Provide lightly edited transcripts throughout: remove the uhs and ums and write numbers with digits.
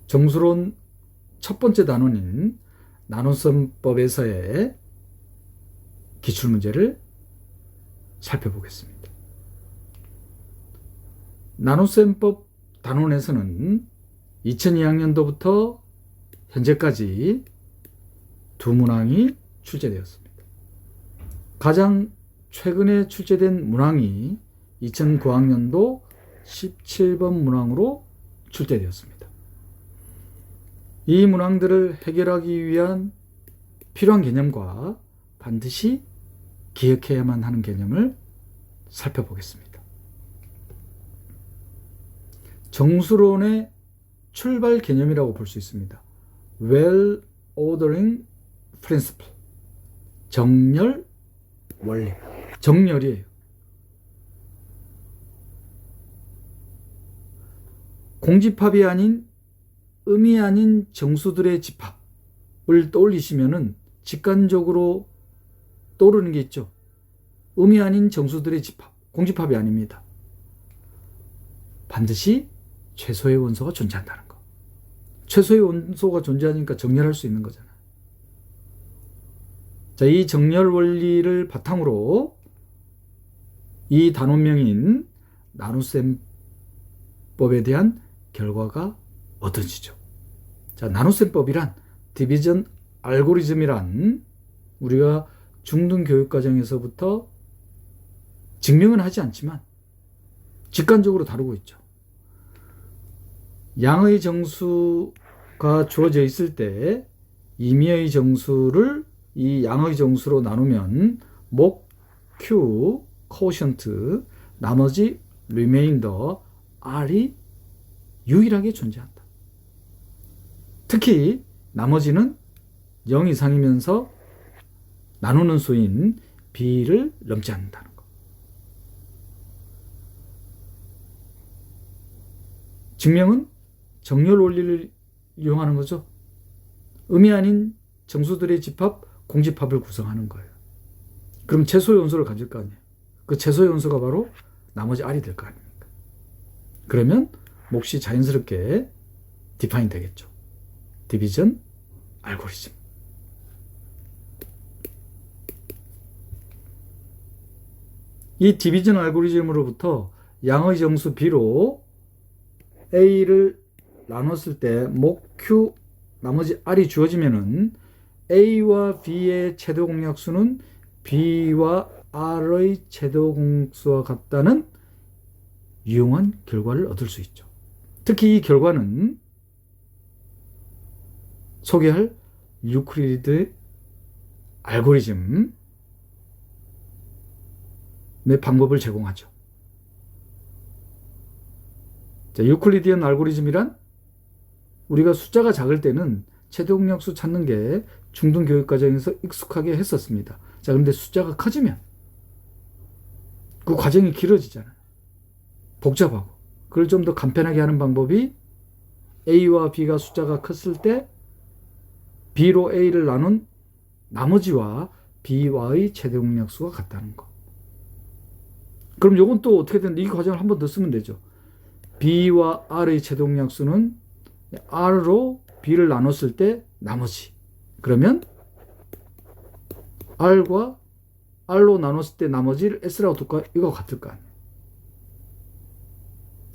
정수론 첫 번째 단원인 나눗셈법에서의 기출문제를 살펴보겠습니다. 나눗셈법 단원에서는 2002학년도부터 현재까지 두 문항이 출제되었습니다. 가장 최근에 출제된 문항이 2009학년도 17번 문항으로 출제되었습니다. 이 문항들을 해결하기 위한 필요한 개념과 반드시 기억해야만 하는 개념을 살펴보겠습니다. 정수론의 출발 개념이라고 볼 수 있습니다. Well ordering principle. 정렬 원리. 정렬이에요. 공집합이 아닌 음이 아닌 정수들의 집합을 떠올리시면은 직관적으로 떠오르는 게 있죠. 음이 아닌 정수들의 집합, 공집합이 아닙니다. 반드시 최소의 원소가 존재한다는 거. 최소의 원소가 존재하니까 정렬할 수 있는 거잖아요. 자, 이 정렬 원리를 바탕으로 이 단원명인 나눗셈법에 대한 결과가 얻어지죠. 자, 나눗셈법이란 디비전 알고리즘이란 우리가 중등교육과정에서부터 증명은 하지 않지만 직관적으로 다루고 있죠. 양의 정수가 주어져 있을 때 임의의 정수를 이 양의 정수로 나누면 목, Q, 코션트, 나머지 리메인더, R이 유일하게 존재한다. 특히 나머지는 0 이상이면서 나누는 수인 B를 넘지 않는다는 것. 증명은 정렬 원리를 이용하는 거죠. 음이 아닌 정수들의 집합, 공집합을 구성하는 거예요. 그럼 최소의 원소를 가질 거 아니에요. 그 최소의 원소가 바로 나머지 R이 될 거 아닙니까? 그러면 몫이 자연스럽게 디파인 되겠죠. 디비전 알고리즘. 이 디비전 알고리즘으로부터 양의 정수 B로 A를 나눴을 때 목 Q 나머지 R이 주어지면은 A와 B의 최대 공약수는 B와 R의 최대 공약수와 같다는 유용한 결과를 얻을 수 있죠. 특히 이 결과는 소개할 유클리드 알고리즘의 방법을 제공하죠. 자, 유클리디언 알고리즘이란 우리가 숫자가 작을 때는 최대 공약수 찾는 게 중등교육과정에서 익숙하게 했었습니다. 자, 그런데 숫자가 커지면 그 과정이 길어지잖아요. 복잡하고. 그걸 좀 더 간편하게 하는 방법이 A와 B가 숫자가 컸을 때 B로 A를 나눈 나머지와 B와의 최대 공약수가 같다는 거. 그럼 요건 또 어떻게 되는데 이 과정을 한 번 더 쓰면 되죠. B와 R의 최대 공약수는 R로 B를 나눴을 때 나머지. 그러면 R과 R로 나눴을 때 나머지를 S라고 둘까? 이거 같을 거 아니에요.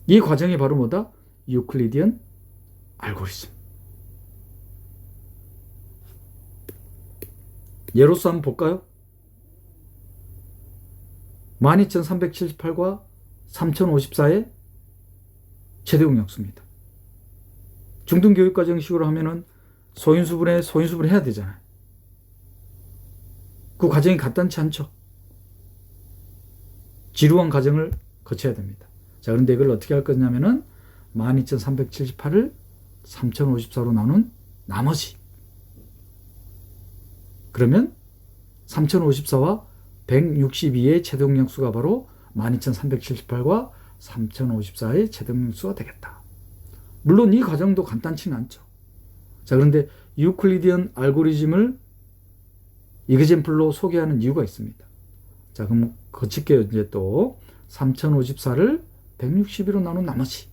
이 과정이 바로 뭐다? 유클리디언 알고리즘. 예로서 한번 볼까요? 12378과 3054의 최대 공약수입니다. 중등교육과정식으로 하면은 소인수분해 소인수분 해야 되잖아요. 그 과정이 간단치 않죠. 지루한 과정을 거쳐야 됩니다. 자, 그런데 이걸 어떻게 할 거냐면은 12378을 3054로 나눈 나머지. 그러면 3054와 162의 최대 공약수가 바로 12378과 3054의 최대 공약수가 되겠다. 물론 이 과정도 간단치는 않죠. 자, 그런데 유클리디언 알고리즘을 이그젬플로 소개하는 이유가 있습니다. 자, 그럼 거칠게요. 이제 또 3054를 162로 나눈 나머지.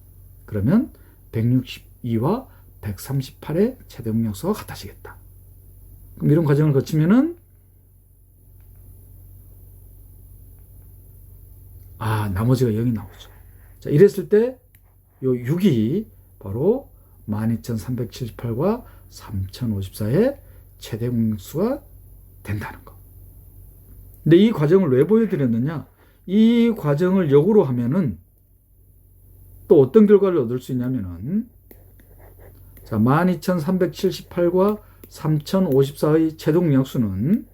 그러면 162와 138의 최대 응력수가 같아지겠다. 그럼 이런 과정을 거치면은 나머지가 0이 나오죠. 자, 이랬을 때 요 6이 바로 12378과 3054의 최대 응력수가 된다는 거. 근데 이 과정을 왜 보여드렸느냐? 이 과정을 역으로 하면은 또 어떤 결과를 얻을 수 있냐면은, 자, 12378과 3054의 최대 응력수는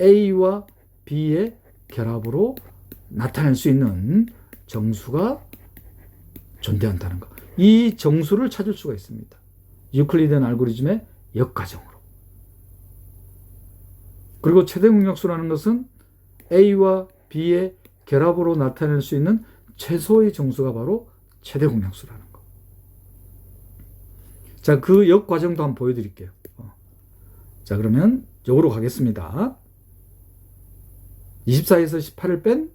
A와 B의 결합으로 나타낼 수 있는 정수가 존재한다는 거. 이 정수를 찾을 수가 있습니다. 유클리디안 알고리즘의 역과정으로. 그리고 최대 응력수라는 것은 A와 B의 결합으로 나타낼 수 있는 최소의 정수가 바로 최대 응력수라는 거. 자, 그 역과정도 한번 보여드릴게요. 자, 그러면 역으로 가겠습니다. 24에서 18을 뺀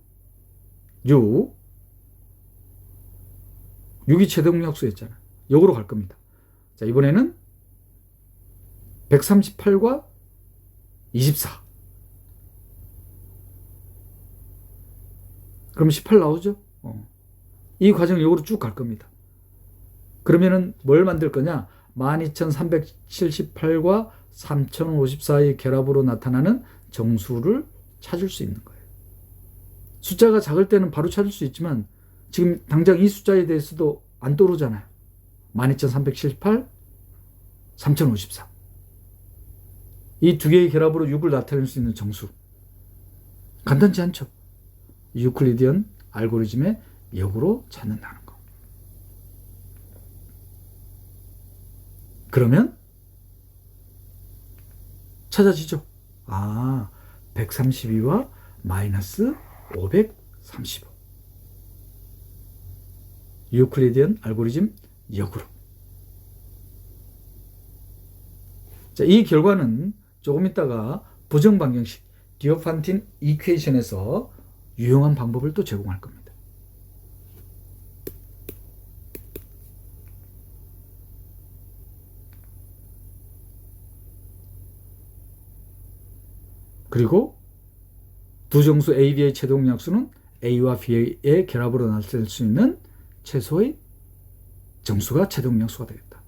6이 최대 응력수였잖아요. 역으로 갈 겁니다. 자, 이번에는 138과 24. 그럼 18 나오죠? 이 과정을 역으로 쭉 갈 겁니다. 그러면은 뭘 만들 거냐? 12378과 3054의 결합으로 나타나는 정수를 찾을 수 있는 거예요. 숫자가 작을 때는 바로 찾을 수 있지만 지금 당장 이 숫자에 대해서도 안 떠오르잖아요. 12378, 3054. 이 두 개의 결합으로 6을 나타낼 수 있는 정수. 간단치 않죠? 유클리디언 알고리즘의 역으로 찾는다는 거. 그러면 찾아지죠? 132와 마이너스 535. 유클리디언 알고리즘 역으로. 자, 이 결과는 조금 있다가 부정 방정식 디오판틴 이퀘이션에서 유용한 방법을 또 제공할 겁니다. 그리고 두 정수 A, B의 최대 응력수는 A와 B의 결합으로 나타낼 수 있는 최소의 정수가 최대 응력수가 되겠다.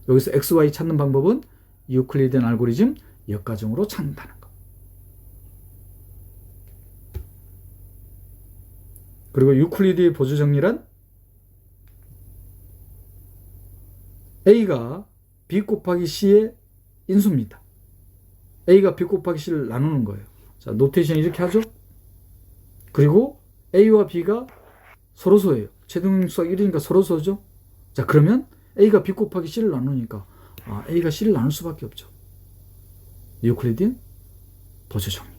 여기서 X, Y 찾는 방법은 유클리디안 알고리즘 역과정으로 찾는다는 거. 그리고 유클리드의 보조정리란 A가 B 곱하기 C의 인수입니다. A가 B 곱하기 C를 나누는 거예요. 자, 노테이션 이렇게 하죠. 그리고 A와 B가 서로소예요. 최대 응력수가 1이니까 서로소죠. 자, 그러면 A가 B 곱하기 C를 나누니까 A가 C를 나눌 수밖에 없죠. 유클리디안 보조정리.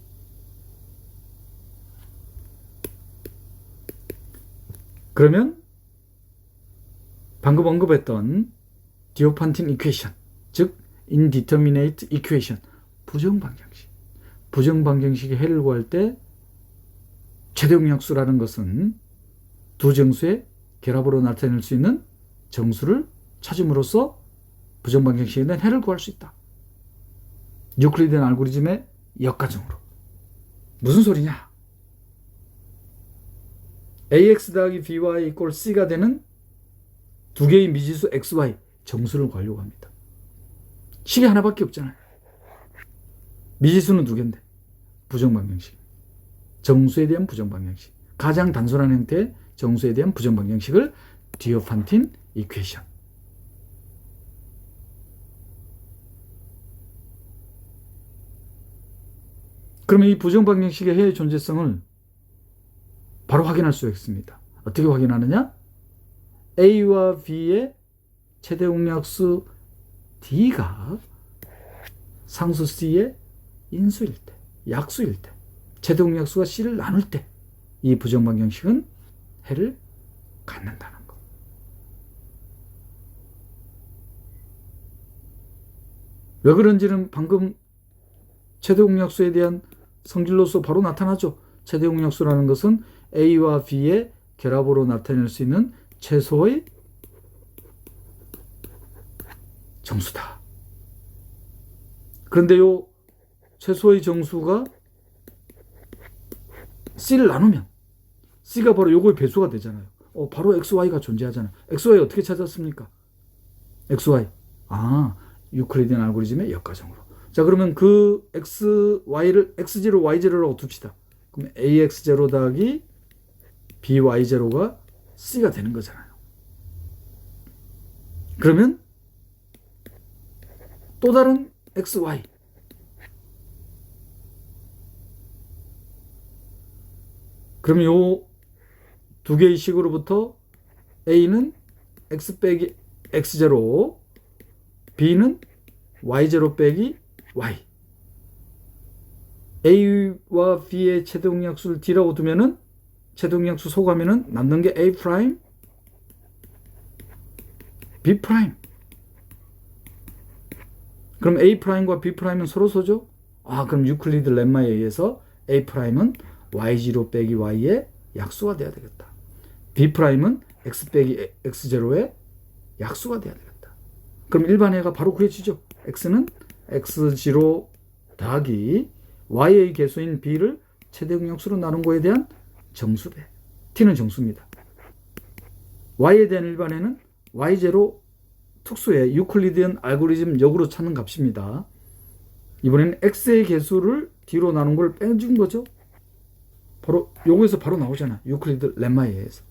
그러면 방금 언급했던 디오판틴 이퀘이션, 즉 인디터미네이트 이퀘이션, 부정방정식. 부정방정식의 해를 구할 때 최대 응력수라는 것은 두 정수의 결합으로 나타낼 수 있는 정수를 찾음으로써 부정방정식에 대한 해를 구할 수 있다. 유클리디안 알고리즘의 역과정으로. 무슨 소리냐? ax 더하기 by 이꼴 c가 되는 두 개의 미지수 xy 정수를 구하려고 합니다. 식이 하나밖에 없잖아요. 미지수는 두 개인데 부정방정식. 정수에 대한 부정방정식. 가장 단순한 형태의 정수에 대한 부정방정식을 디오판틴 이퀘이션. 그러면 이 부정방정식의 해의 존재성을 바로 확인할 수 있습니다. 어떻게 확인하느냐? A와 B의 최대 응력수 D가 상수 C의 인수일 때, 약수일 때, 최대 응력수가 C를 나눌 때 이 부정방정식은 해를 갖는다는 거. 왜 그런지는 방금 최대 응력수에 대한 성질로서 바로 나타나죠. 최대 응력수라는 것은 A와 B의 결합으로 나타낼 수 있는 최소의 정수다. 그런데 요 최소의 정수가 C를 나누면 C가 바로 요거의 배수가 되잖아요. 바로 XY가 존재하잖아요. XY 어떻게 찾았습니까? XY. 유클리디안 알고리즘의 역과정으로. 자, 그러면 그 XY를 X0, Y0라고 둡시다. 그럼 AX0 더하기 BY0가 C가 되는 거잖아요. 그러면 또 다른 XY. 그러면 요 두 개의 식으로부터 A는 X 빼기 X0, B는 Y0 빼기 Y. A와 B의 최대공약수를 D라고 두면은 최대공약수 소가면은 남는 게 A 프라임, B 프라임. 그럼 A 프라임과 B 프라임은 서로소죠? 그럼 유클리드 렘마에 의해서 A 프라임은 Y0 빼기 Y의 약수가 돼야 되겠다. B 프라임은 X 빼기 X0의 약수가 돼야 되겠다. 그럼 일반해가 바로 구해지죠. X는 X0 더하기 Y의 개수인 B를 최대공약수로 나눈 거에 대한 정수배. T는 정수입니다. Y에 대한 일반해는 Y0 특수의 유클리디안 알고리즘 역으로 찾는 값입니다. 이번에는 X의 개수를 D로 나눈 걸 빼준 거죠. 바로 요거에서 바로 나오잖아. 유클리드 렘마에 의해서.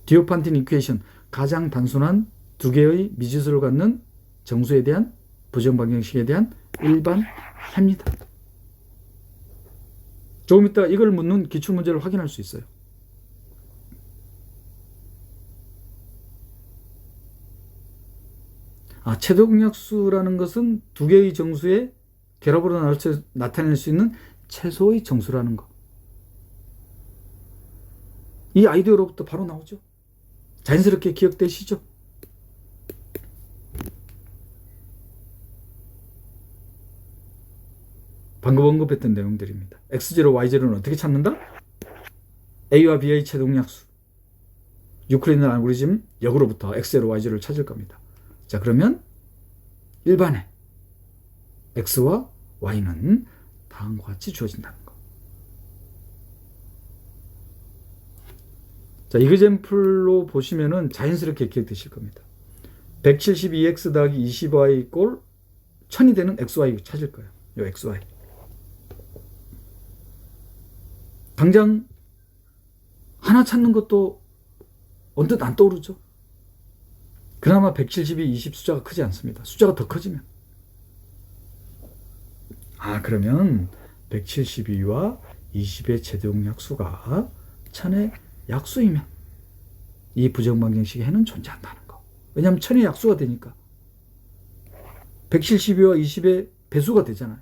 디오판틴 이퀘이션, 가장 단순한 두 개의 미지수를 갖는 정수에 대한 부정 방정식에 대한 일반해입니다. 조금 이따 이걸 묻는 기출문제를 확인할 수 있어요. 최대공약수라는 것은 두 개의 정수의 결합으로 나타낼 수 있는 최소의 정수라는 거. 이 아이디어로부터 바로 나오죠. 자연스럽게 기억되시죠? 방금 언급했던 내용들입니다. X0, Y0는 어떻게 찾는다? A와 B의 최대공약수. 유클리드 알고리즘 역으로부터 X0, Y0를 찾을 겁니다. 자, 그러면 일반에 X와 Y는 다음과 같이 주어진다는 거. 자, 이그젬플로 보시면은 자연스럽게 기억되실 겁니다. 172X 더하기 20Y 꼴 1000이 되는 XY 찾을 거예요. 요 XY. 당장 하나 찾는 것도 언뜻 안 떠오르죠? 그나마 172, 20 숫자가 크지 않습니다. 숫자가 더 커지면. 그러면 172와 20의 최대공약수가 1000의 약수이면 이 부정방정식의 해는 존재한다는 거. 왜냐하면 1000의 약수가 되니까 172와 20의 배수가 되잖아요.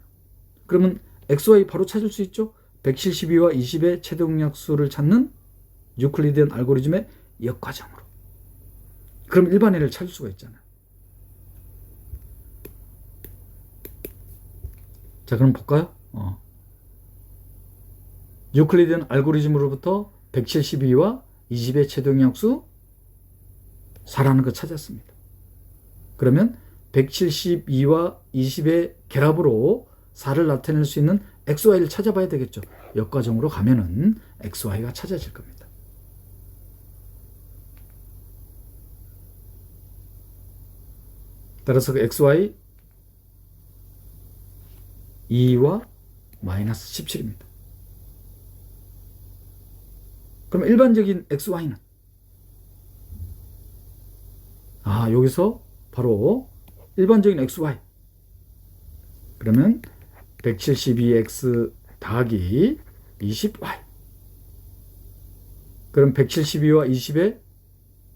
그러면 XY 바로 찾을 수 있죠? 172와 20의 최대공약수를 찾는 유클리디안 알고리즘의 역과정으로. 그럼 일반해를 찾을 수가 있잖아요. 자, 그럼 볼까요? 유클리디안 알고리즘으로부터 172와 20의 최대공약수 4라는 거 찾았습니다. 그러면 172와 20의 결합으로 4를 나타낼 수 있는 XY를 찾아봐야 되겠죠. 역과정으로 가면은 XY가 찾아질 겁니다. 따라서 그 XY 2와 마이너스 17입니다. 그럼 일반적인 XY는 여기서 바로 일반적인 XY 그러면 172X 더하기 20Y 그럼 172와 20의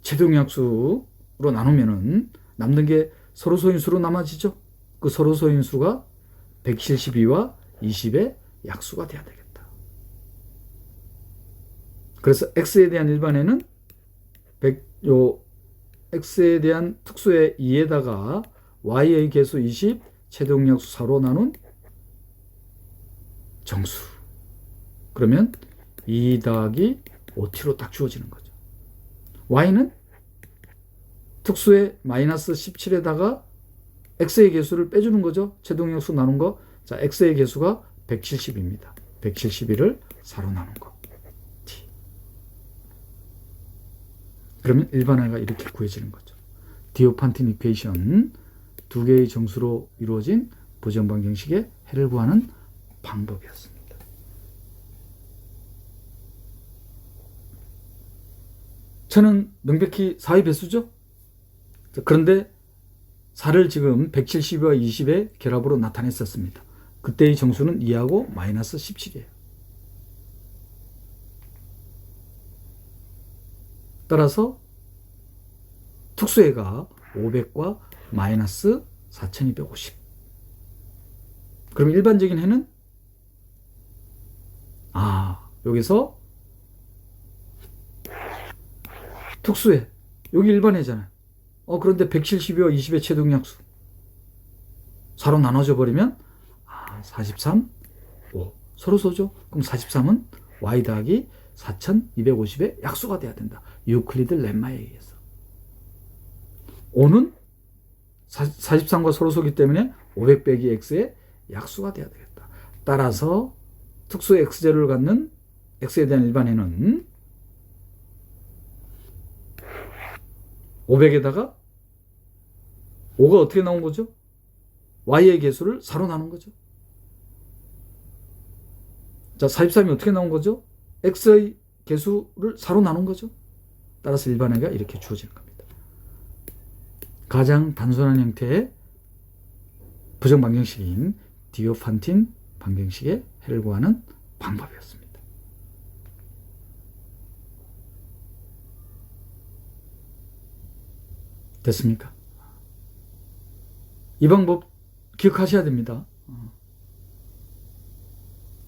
최대공약수로 나누면은 남는 게 서로 소인수로 남아지죠. 그 서로 소인수가 172와 20의 약수가 돼야 되겠다. 그래서 X에 대한 일반에는 X에 대한 특수의 2에다가 Y의 개수 20, 최대공약수 4로 나눈 정수. 그러면 2 더하기 5T로 딱 주어지는 거죠. Y는 특수의 마이너스 17에다가 x의 개수를 빼주는 거죠. 최동역수 나눈 거. 자, x의 개수가 170입니다. 171을 4로 나눈 거. t. 그러면 일반화가 이렇게 구해지는 거죠. 디오판틴 이퀘이션, 두 개의 정수로 이루어진 부정방정식의 해를 구하는 방법이었습니다. 저는 명백히 4의 배수죠. 그런데 4를 지금 170과 20의 결합으로 나타냈었습니다. 그때의 정수는 2하고 마이너스 17이에요. 따라서 특수해가 500과 마이너스 4250. 그럼 일반적인 해는 여기서 특수해, 여기 일반해잖아요. 그런데 172와 20의 최동약수 4로 나눠져 버리면 43, 5 서로 쏘죠. 그럼 43은 y 더하기 4250의 약수가 돼야 된다. 유클리드 렘마에 의해서. 5는 43과 서로 쏘기 때문에 500 빼기 x의 약수가 돼야 되겠다. 따라서 특수 x제를 갖는 x에 대한 일반해는 500에다가 5가 어떻게 나온 거죠? y의 개수를 4로 나눈 거죠. 자, 43이 어떻게 나온 거죠? x의 개수를 4로 나눈 거죠. 따라서 일반해가 이렇게 주어지는 겁니다. 가장 단순한 형태의 부정방정식인 디오판틴 방정식의 해를 구하는 방법이었습니다. 됐습니까? 이 방법 기억하셔야 됩니다.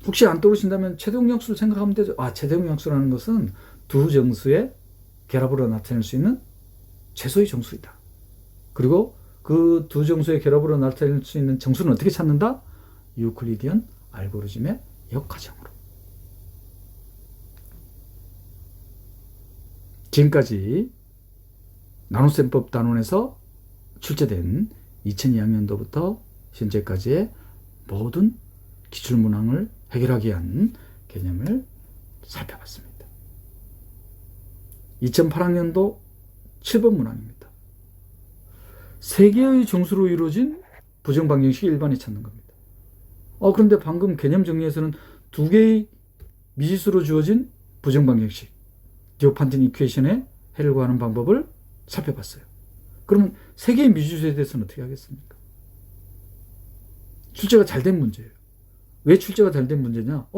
혹시 안 떠오르신다면 최대용역수를 생각하면 되죠. 최대용역수라는 것은 두 정수의 결합으로 나타낼 수 있는 최소의 정수이다. 그리고 그 두 정수의 결합으로 나타낼 수 있는 정수는 어떻게 찾는다? 유클리디언 알고리즘의 역과정으로. 지금까지 나눗셈법 단원에서 출제된 2002학년도부터 현재까지의 모든 기출문항을 해결하기 위한 개념을 살펴봤습니다. 2008학년도 7번 문항입니다. 세 개의 정수로 이루어진 부정방정식 일반에 찾는 겁니다. 그런데 방금 개념 정리에서는 두 개의 미지수로 주어진 부정방정식, 디오판틴 이퀘이션의 해를 구하는 방법을 살펴봤어요. 그러면 세 개의 미지수에 대해서는 어떻게 하겠습니까? 출제가 잘 된 문제예요. 왜 출제가 잘 된 문제냐?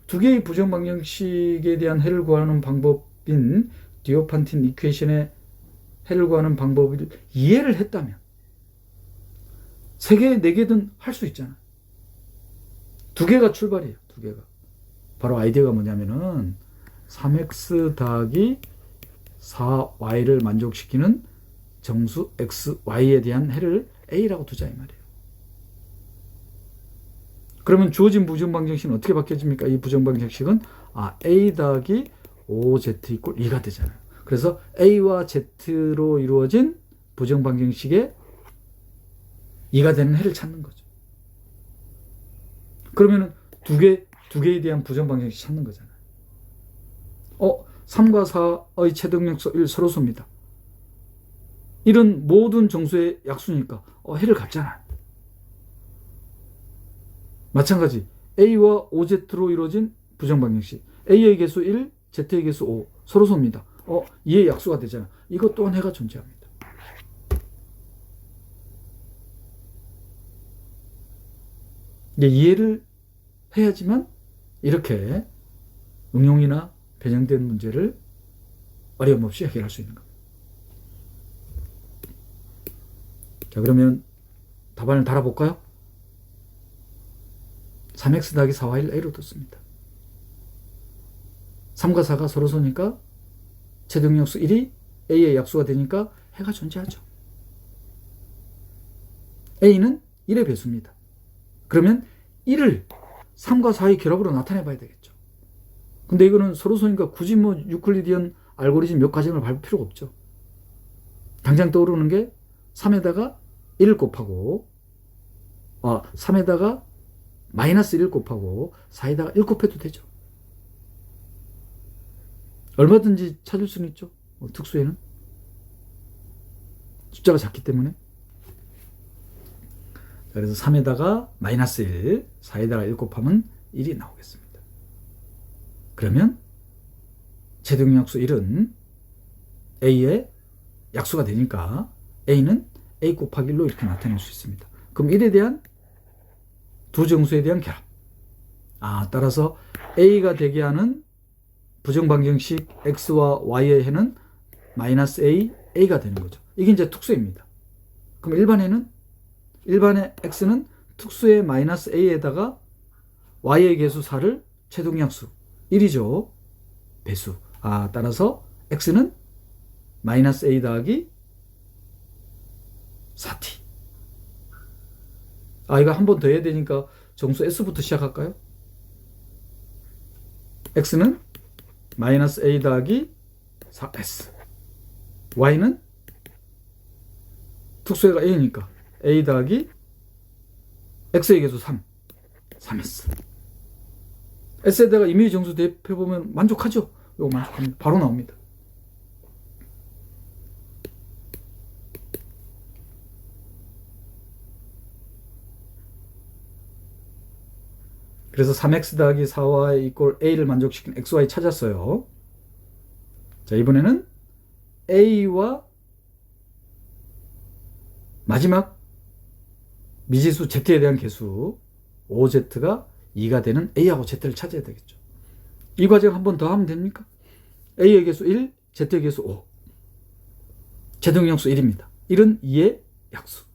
두 개의 부정방정식에 대한 해를 구하는 방법인 디오판틴 이퀘이션의 해를 구하는 방법을 이해를 했다면 세 개, 네 개든 할 수 있잖아. 두 개가 출발이에요. 두 개가. 바로 아이디어가 뭐냐면은 3x 더하기 4y를 만족시키는 정수 x, y에 대한 해를 a라고 두자 이 말이에요. 그러면 주어진 부정방정식은 어떻게 바뀌어집니까? 이 부정방정식은 a 더하기 5z 이꼴 2가 되잖아요. 그래서 a와 z로 이루어진 부정방정식에 2가 되는 해를 찾는 거죠. 그러면 두 개에 대한 부정방정식 찾는 거잖아요. 3과 4의 최동역수 1 서로수입니다. 1은 모든 정수의 약수니까 해를 갚잖아요. 마찬가지 a와 5z로 이루어진 부정방정식, a의 개수 1, z의 개수 5 서로수입니다. 2의 약수가 되잖아요. 이것 또한 해가 존재합니다. 이해를 해야지만 이렇게 응용이나 변형된 문제를 어려움 없이 해결할 수 있는 겁니다. 자, 그러면 답안을 달아볼까요? 3x 더하기 4y를 a로 뒀습니다. 3과 4가 서로소니까 최동역수 1이 a의 약수가 되니까 해가 존재하죠. a는 1의 배수입니다. 그러면 1을 3과 4의 결합으로 나타내 봐야 되겠죠. 근데 이거는 서로소니까 굳이 유클리디언 알고리즘 몇 과정을 밟을 필요가 없죠. 당장 떠오르는 게 3에다가 1을 곱하고 3에다가 마이너스 1을 곱하고 4에다가 1 곱해도 되죠. 얼마든지 찾을 수는 있죠. 특수에는 숫자가 작기 때문에. 그래서 3에다가 마이너스 1, 4에다가 1 곱하면 1이 나오겠습니다. 그러면 최대응약수 1은 A의 약수가 되니까 A는 A 곱하기 1로 이렇게 나타낼 수 있습니다. 그럼 1에 대한 두 정수에 대한 결합. 따라서 A가 되게 하는 부정방정식 X와 Y의 해는 마이너스 A, A가 되는 거죠. 이게 이제 특수입니다. 그럼 일반의 X는 특수의 마이너스 A에다가 Y의 개수 4를 최동약수 1이죠. 배수. 따라서 X는 마이너스 A 더하기 4t. 이거 한 번 더 해야 되니까 정수 S부터 시작할까요? X는 마이너스 A 더하기 4S. Y는 특수해가 A니까 A 더하기 X의 개수 3S. S에다가 임의의 정수 대입해보면 만족하죠? 이거 만족합니다. 바로 나옵니다. 그래서 3x 더하기 4y 이꼴 a를 만족시킨 xy 찾았어요. 자, 이번에는 a와 마지막 미지수 z에 대한 개수 5z가 2가 되는 a하고 z를 찾아야 되겠죠. 이 과정 한 번 더 하면 됩니까? a의 개수 1, z의 개수 5. 최대응약수 1입니다. 1은 2의 약수.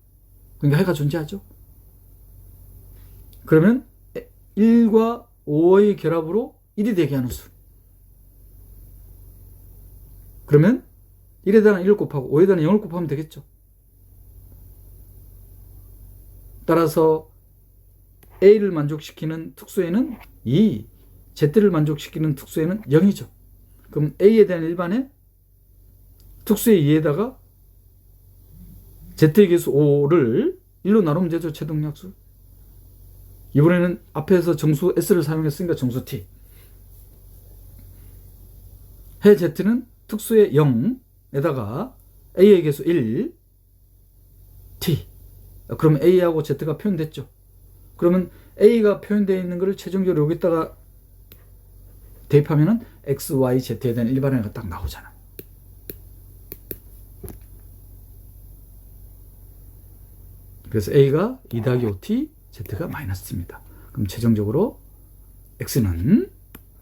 그러니까 해가 존재하죠. 그러면 1과 5의 결합으로 1이 되게 하는 수. 그러면 1에다가 1을 곱하고 5에다가 0을 곱하면 되겠죠. 따라서 A를 만족시키는 특수에는 2, Z를 만족시키는 특수에는 0이죠. 그럼 A에 대한 일반에 특수의 2에다가 Z의 개수 5를 1로 나누면 되죠. 최동약수. 이번에는 앞에서 정수 S를 사용했으니까 정수 T. 해 Z는 특수의 0에다가 A의 개수 1, T. 그러면 A하고 Z가 표현됐죠. 그러면 A가 표현되어 있는 것을 최종적으로 여기다가 대입하면은 X, Y, Z에 대한 일반화가 딱 나오잖아. 그래서 A가 2 더하기 5T, Z가 마이너스 T입니다. 그럼 최종적으로 X는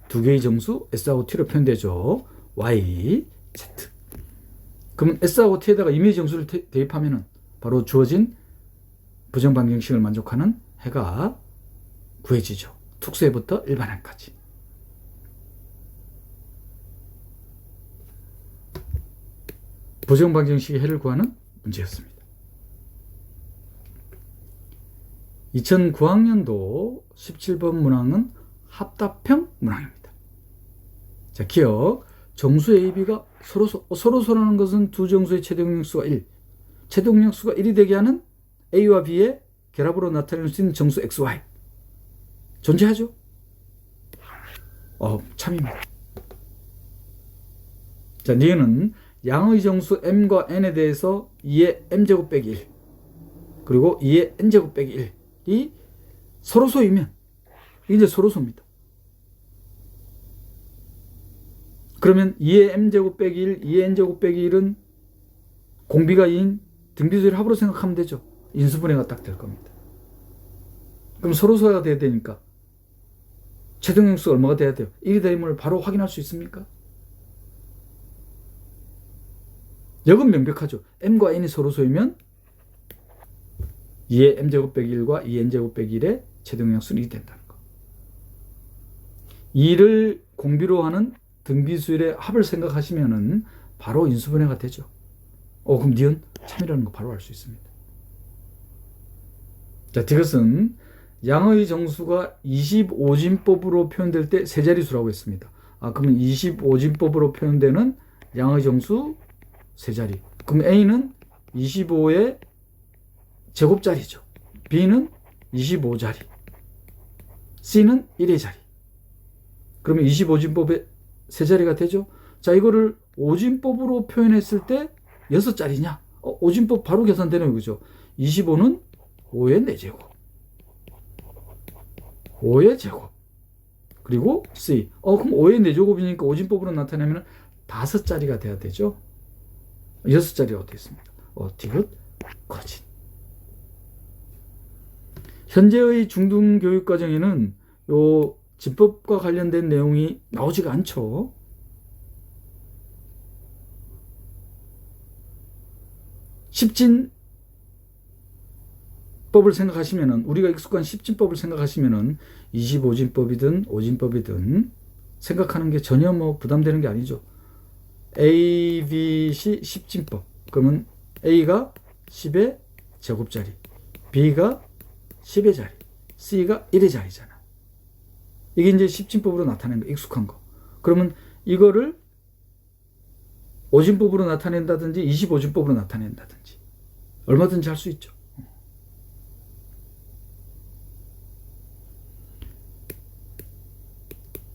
두 개의 정수 S하고 T로 표현되죠. Y, Z. 그러면 S하고 T에다가 임의의 정수를 대입하면은 바로 주어진 부정방정식을 만족하는 해가 구해지죠. 특수해부터 일반해까지. 부정방정식의 해를 구하는 문제였습니다. 2009학년도 17번 문항은 합답형 문항입니다. 자, 기억. 정수 AB가 서로서라는 것은 두 정수의 최대응약수가 1. 최대응약수가 1이 되게 하는 A와 B의 결합으로 나타낼 수 있는 정수 XY. 존재하죠? 참입니다. 자, 니은은 양의 정수 M과 N에 대해서 2의 M제곱 빼기 1. 그리고 2의 N제곱 빼기 1이 서로소이면 이제 서로소입니다. 그러면 2의 M제곱 빼기 1, 2의 N제곱 빼기 1은 공비가 2인 등비수의 합으로 생각하면 되죠. 인수분해가 딱 될 겁니다. 그럼 서로소가 돼야 되니까 최대응약수가 얼마가 돼야 돼요? 1이 되임을 바로 확인할 수 있습니까? 역은 명백하죠. M과 N이 서로소이면 2의 M제곱 빼기 1과 2의 N제곱 빼기 1의 최대응약수는 1이 된다는 거. 2를 공비로 하는 등비수열의 합을 생각하시면은 바로 인수분해가 되죠. 그럼 니은 참이라는 거 바로 알 수 있습니다. 자, 이것은 양의 정수가 25진법으로 표현될 때 세 자리수라고 했습니다. 그러면 25진법으로 표현되는 양의 정수 세 자리. 그럼 A는 25의 제곱자리죠. B는 25자리. C는 1의 자리. 그러면 25진법의 세 자리가 되죠. 자, 이거를 오진법으로 표현했을 때 6자리냐? 오진법 바로 계산되네요. 그죠? 25는 5의 4제곱. 5의 제곱. 그리고 C. 그럼 5의 4제곱이니까 오진법으로 나타내면 5자리가 돼야 되죠. 6자리가 되겠습니다. 디귿, 거짓. 현재의 중등교육과정에는 요 진법과 관련된 내용이 나오지가 않죠. 십진법을 생각하시면은, 우리가 익숙한 십진법을 생각하시면은 25진법이든 오진법이든 생각하는 게 전혀 부담되는 게 아니죠. A, B, C 십진법. 그러면 A가 10의 제곱자리, B가 10의 자리, C가 1의 자리잖아. 이게 이제 십진법으로 나타낸 거, 익숙한 거. 그러면 이거를 오진법으로 나타낸다든지 25진법으로 나타낸다든지 얼마든지 할 수 있죠.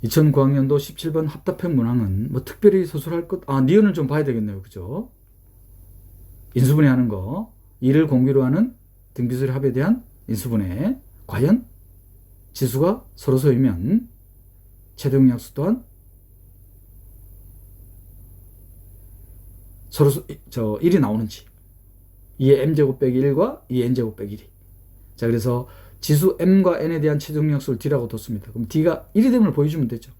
(2009학년도) 17번 합답형 문항은 특별히 서술할 것, 니은을 좀 봐야 되겠네요. 그죠? 인수분해하는 거, 2를 공비로 하는 등비수의 합에 대한 인수분해. 과연 지수가 서로소이면 최대용약수 또한 서로소 1이 나오는지. 2의 m제곱 빼기 1과 2의 n제곱 빼기 1이. 자, 그래서 지수 m과 n에 대한 최대용약수를 d라고 뒀습니다. 그럼 d가 1이 됨을 보여주면 되죠.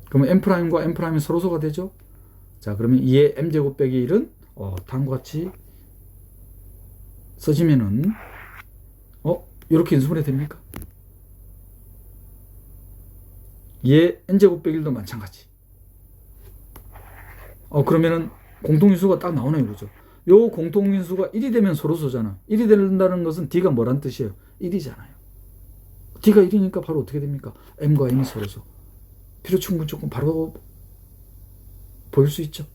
그러면 m'과 m'이 서로소가 되죠. 자, 그러면 2의 m제곱 빼기 1은 다음과 같이 써지면은 이렇게 인수분해 됩니까? 2의 n제곱 빼기 1도 마찬가지. 그러면은 공통인수가 딱 나오네요. 그죠? 요 공통인수가 1이 되면 서로소잖아. 1이 된다는 것은 d가 뭐란 뜻이에요? 1이잖아요. d가 1이니까 바로 어떻게 됩니까? m과 n이 서로소. 필요충분 조건 바로 보일 수 있죠.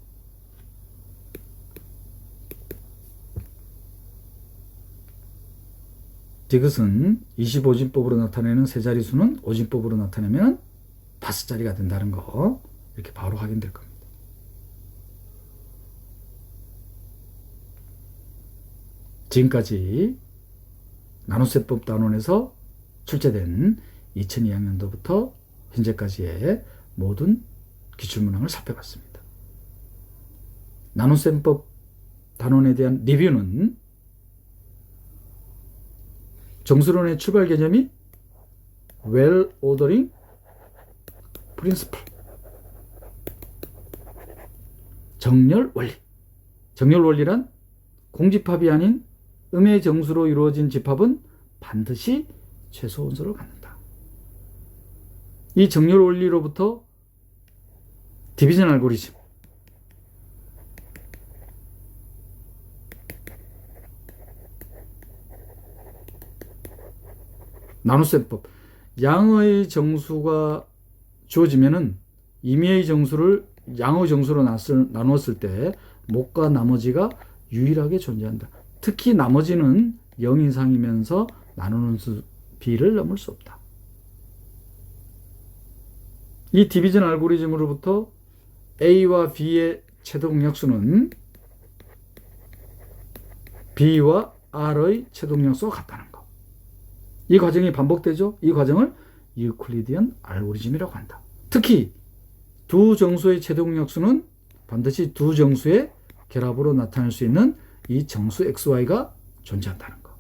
디귿은 25진법으로 나타내는 세 자리수는 오진법으로 나타내면 5자리가 된다는 거, 이렇게 바로 확인될 겁니다. 지금까지 나눗세법 단원에서 출제된 2002학년도부터 현재까지의 모든 기출문항을 살펴봤습니다. 나눗셈법 단원에 대한 리뷰는 정수론의 출발 개념이 well ordering principle, 정렬 원리. 정렬 원리란 공집합이 아닌 음의 정수로 이루어진 집합은 반드시 최소 원소를 갖는다. 이 정렬 원리로부터 디비전 알고리즘, 나눗셈법, 양의 정수가 주어지면은 임의의 정수를 양의 정수로 나누었을 때 목과 나머지가 유일하게 존재한다. 특히 나머지는 0 이상이면서 나누는 수 b를 넘을 수 없다. 이 디비전 알고리즘으로부터 A와 B의 최대공약수는 B와 R의 최대공약수가 같다는 거. 이 과정이 반복되죠. 이 과정을 유클리디언 알고리즘이라고 한다. 특히 두 정수의 최대공약수는 반드시 두 정수의 결합으로 나타낼 수 있는 이 정수 XY가 존재한다는 거.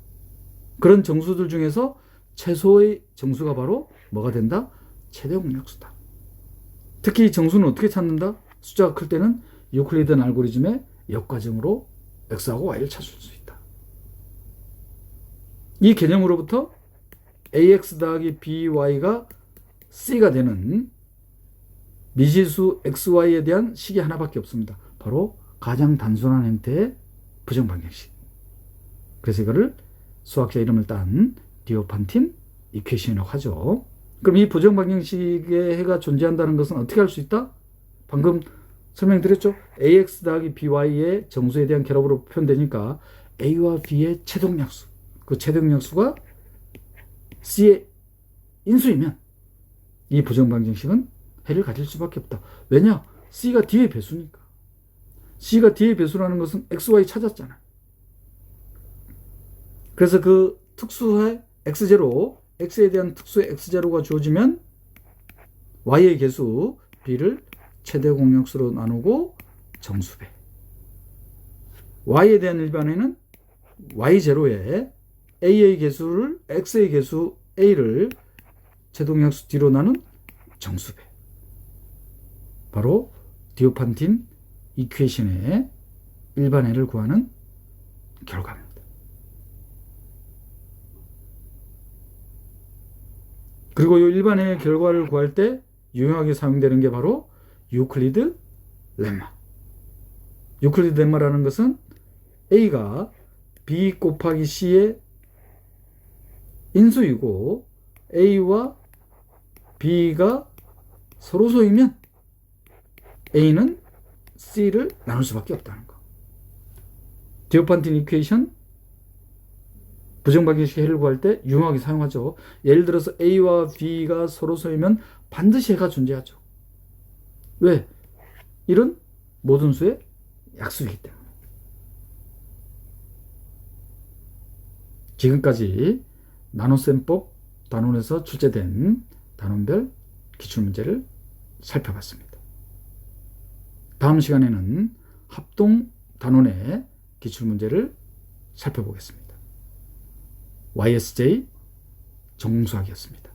그런 정수들 중에서 최소의 정수가 바로 뭐가 된다? 최대공약수다. 특히 이 정수는 어떻게 찾는다? 숫자가 클 때는 유클리디언 알고리즘의 역과정으로 X하고 Y를 찾을 수 있다. 이 개념으로부터 AX 더하기 BY가 C가 되는 미지수 XY에 대한 식이 하나밖에 없습니다. 바로 가장 단순한 형태의 부정방정식. 그래서 이거를 수학자 이름을 딴 디오판틴 이퀘이션이라고 하죠. 그럼 이 부정방정식의 해가 존재한다는 것은 어떻게 할 수 있다? 방금 설명드렸죠? ax 더하기 by의 정수에 대한 결합으로 표현되니까 a와 b의 최동약수, 그 최동약수가 c의 인수이면 이 부정방정식은 해를 가질 수밖에 없다. 왜냐? c가 d의 배수니까. c가 d의 배수라는 것은 xy 찾았잖아. 그래서 그 특수의 x0, x에 대한 특수의 x0가 주어지면 y의 개수 b를 최대 공약수로 나누고 정수배. y에 대한 일반에는 y0에 a의 개수를 x의 개수 a를 최동약수 d로 나눈 정수배. 바로 디오판틴 이퀘이션의 일반해를 구하는 결과입니다. 그리고 이 일반해의 결과를 구할 때 유용하게 사용되는 게 바로 유클리드 렘마. 유클리드 렘마라는 것은 A가 B 곱하기 C의 인수이고 A와 B가 서로 소이면 A는 C를 나눌 수밖에 없다는 거. 디오판틴 이퀘이션 부정방정식 해를 구할 때 유용하게 사용하죠. 예를 들어서 A와 B가 서로 소이면 반드시 해가 존재하죠. 왜? 이런 모든 수의 약수이기 때문에. 지금까지 나눗셈법 단원에서 출제된 단원별 기출문제를 살펴봤습니다. 다음 시간에는 합동 단원의 기출문제를 살펴보겠습니다. YSJ 정수학이었습니다.